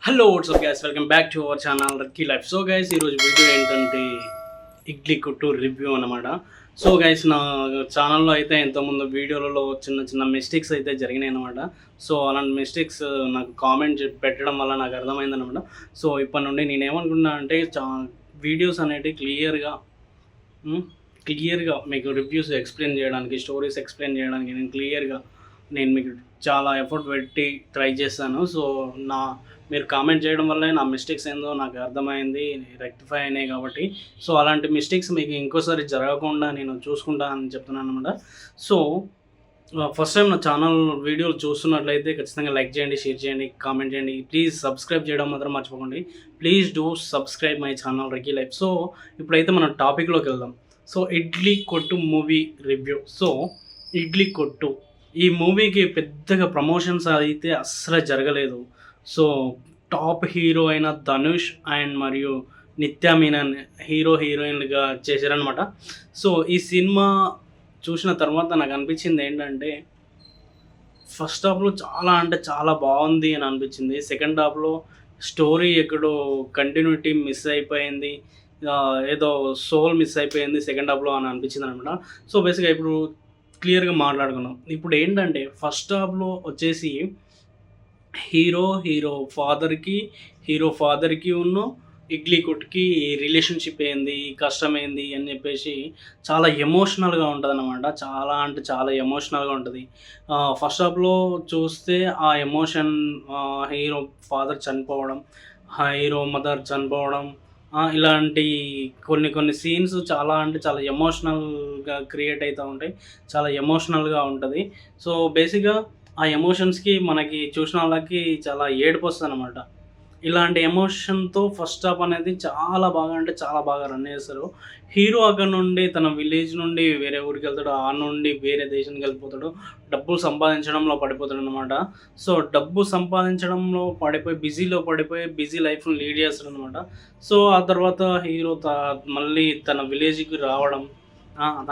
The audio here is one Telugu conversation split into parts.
Hello WhatsApp guys, welcome back to our channel lucky life. So guys, ఈరోజు వీడియో ఏంటంటే ఇడ్లీ కొట్టు రివ్యూ అనమాట. సో గైస్, నా ఛానల్లో అయితే ఇంతకుముందు వీడియోలలో చిన్న చిన్న మిస్టేక్స్ అయితే జరిగినాయి అనమాట. సో అలాంటి మిస్టేక్స్ నాకు కామెంట్ పెట్టడం వల్ల నాకు అర్థమైందనమాట. సో ఇప్పటి నుండి నేనేమనుకున్నా అంటే వీడియోస్ అనేవి క్లియర్గా మీకు రివ్యూస్ ఎక్స్ప్లెయిన్ చేయడానికి, స్టోరీస్ ఎక్స్ప్లెయిన్ చేయడానికి నేను మీకు చాలా ఎఫర్ట్ పెట్టి ట్రై చేస్తాను. సో మీరు కామెంట్ చేయడం వల్లే నా మిస్టేక్స్ ఏందో నాకు అర్థమైంది, రెక్టిఫై అయినాయి కాబట్టి. సో అలాంటి మిస్టేక్స్ మీకు ఇంకోసారి జరగకుండా నేను చూసుకుంటానని చెప్తున్నాను అనమాట. సో ఫస్ట్ టైం నా ఛానల్ వీడియోలు చూస్తున్నట్లయితే ఖచ్చితంగా లైక్ చేయండి, షేర్ చేయండి, కామెంట్ చేయండి. ప్లీజ్ సబ్స్క్రైబ్ చేయడం మాత్రం మర్చిపోకండి. Please do subscribe my channel lucky life. So ఇప్పుడైతే మనం టాపిక్లోకి వెళ్దాం. సో ఇడ్లీ కొట్టు మూవీ రివ్యూ. సో ఇడ్లీ కొట్టు ఈ మూవీకి పెద్దగా ప్రమోషన్స్ అయితే అస్సలు జరగలేదు. సో టాప్ హీరో అయిన ధనుష్ అండ్ మరియు నిత్యా మీనన్ హీరోయిన్లుగా చేశారనమాట. సో ఈ సినిమా చూసిన తర్వాత నాకు అనిపించింది ఏంటంటే, ఫస్ట్ హాఫ్లో చాలా అంటే చాలా బాగుంది అని అనిపించింది. సెకండ్ హాఫ్లో స్టోరీ ఎక్కడో కంటిన్యూటీ మిస్ అయిపోయింది, ఏదో సోల్ మిస్ అయిపోయింది సెకండ్ హాఫ్లో అని అనిపించింది అనమాట. సో బేసిక్గా ఇప్పుడు క్లియర్గా మాట్లాడుకున్నాం. ఇప్పుడు ఏంటంటే, ఫస్ట్ హాఫ్లో వచ్చేసి హీరో ఫాదర్కి ఉన్న ఇడ్లీ కొట్టుకి రిలేషన్షిప్ ఏంది, కష్టమైంది అని చెప్పేసి చాలా ఎమోషనల్గా ఉంటుంది అనమాట. చాలా అంటే చాలా ఎమోషనల్గా ఉంటుంది. ఫస్ట్ హాఫ్లో చూస్తే ఆ ఎమోషన్, హీరో ఫాదర్ చనిపోవడం, హీరో మదర్ చనిపోవడం, ఇలాంటి కొన్ని సీన్స్ చాలా అంటే చాలా ఎమోషనల్గా క్రియేట్ అవుతూ ఉంటాయి. చాలా ఎమోషనల్గా ఉంటుంది. సో బేసిక్గా ఆ ఎమోషన్స్కి మనకి చూసిన వాళ్ళకి చాలా ఏడుపు వస్తుంది అనమాట. ఇలాంటి ఎమోషన్తో ఫస్ట్ హాఫ్ అనేది చాలా బాగా అంటే చాలా బాగా రన్ చేస్తారు. హీరో అక్కడ నుండి తన విలేజ్ నుండి వేరే ఊరికి వెళ్తాడు, ఆ నుండి వేరే దేశానికి వెళ్ళిపోతాడు, డబ్బులు సంపాదించడంలో పడిపోతాడు అనమాట. సో డబ్బు సంపాదించడంలో పడిపోయి బిజీ లైఫ్ని లీడ్ చేస్తాడు అనమాట. సో ఆ తర్వాత హీరో మళ్ళీ తన విలేజ్కి రావడం,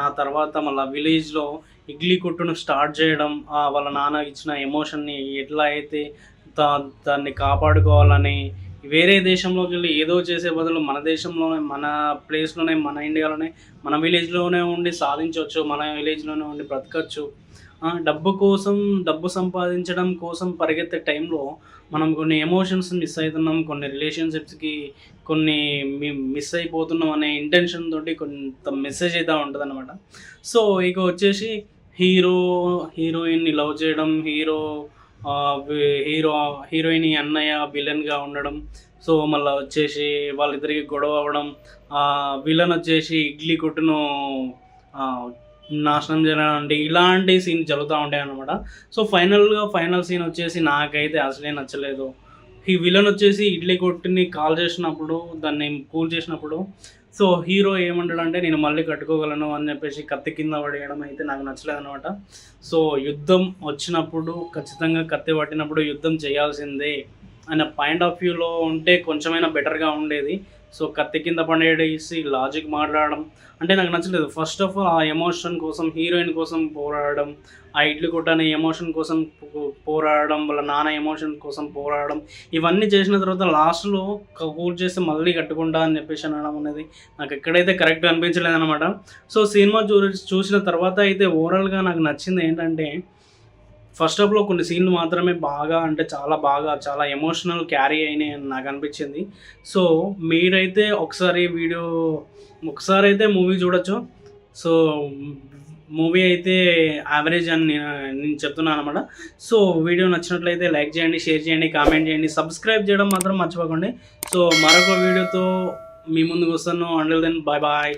ఆ తర్వాత మళ్ళీ విలేజ్లో ఇడ్లీ కొట్టును స్టార్ట్ చేయడం, వాళ్ళ నాన్న ఇచ్చిన ఎమోషన్ని ఎట్లా అయితే దాన్ని కాపాడుకోవాలని వేరే దేశంలోకి వెళ్ళి ఏదో చేసే బదులు మన దేశంలోనే, మన ప్లేస్లోనే, మన ఇండియాలోనే, మన విలేజ్లోనే ఉండి సాధించవచ్చు, మన విలేజ్లోనే ఉండి బ్రతకచ్చు. డబ్బు సంపాదించడం కోసం పరిగెత్తే టైంలో మనం కొన్ని ఎమోషన్స్ మిస్ అవుతున్నాం, కొన్ని రిలేషన్షిప్స్కి మిస్ అయిపోతున్నాం అనే ఇంటెన్షన్ తోటి కొంత మెసేజ్ అయితే ఉంటుంది అనమాట. సో ఇక వచ్చేసి హీరోయిన్ని లవ్ చేయడం, హీరోయిన్ అన్నయ్య విలన్గా ఉండడం, సో మళ్ళీ వచ్చేసి వాళ్ళిద్దరికి గొడవ అవ్వడం, విలన్ వచ్చేసి ఇడ్లీ కొట్టును నాశనం చేయడం, అంటే ఇలాంటి సీన్ జరుగుతూ ఉంటాయి అన్నమాట. సో ఫైనల్ సీన్ వచ్చేసి నాకైతే అసలే నచ్చలేదు. ఈ విలన్ వచ్చేసి ఇడ్లీ కొట్టుని కాల్ చేసినప్పుడు, దాన్ని కూల్ చేసినప్పుడు, సో హీరో ఏమంటాడంటే నేను మళ్ళీ కట్టుకోగలను అని చెప్పేసి కత్తి కింద పడేయడం అయితే నాకు నచ్చలేదు అనమాట. సో యుద్ధం వచ్చినప్పుడు ఖచ్చితంగా కత్తి పట్టినప్పుడు యుద్ధం చేయాల్సిందే అనే పాయింట్ ఆఫ్ వ్యూలో ఉంటే కొంచెమైనా బెటర్గా ఉండేది. సో కత్తి కింద పడేసి లాజిక్ మాట్లాడడం అంటే నాకు నచ్చలేదు. ఫస్ట్ ఆఫ్ ఆల్ ఆ ఎమోషన్ కోసం, హీరోయిన్ కోసం పోరాడడం, ఆ ఇడ్లీ కొట్టనే ఎమోషన్ కోసం పోరాడడం, వాళ్ళ నాన్న ఎమోషన్ కోసం పోరాడడం, ఇవన్నీ చేసిన తర్వాత లాస్ట్లో కూల్ చేసి మళ్ళీ కట్టుకుంటా అని చెప్పేసి అనడం అనేది నాకు ఎక్కడైతే కరెక్ట్ అనిపించలేదు అనమాట. సో సినిమా చూసిన తర్వాత అయితే ఓవరాల్గా నాకు నచ్చింది ఏంటంటే, ఫస్ట్ హాఫ్లో కొన్ని సీన్లు మాత్రమే బాగా అంటే చాలా ఎమోషనల్ క్యారీ అయినాయి అని నాకు అనిపించింది. సో మీరైతే ఒకసారి అయితే మూవీ చూడొచ్చు. సో మూవీ అయితే యావరేజ్ అని నేను చెప్తున్నాను అనమాట. సో వీడియో నచ్చినట్లయితే లైక్ చేయండి, షేర్ చేయండి, కామెంట్ చేయండి, సబ్స్క్రైబ్ చేయడం మాత్రం మర్చిపోకండి. సో మరొక వీడియోతో మీ ముందుకు వస్తాను. Until then bye.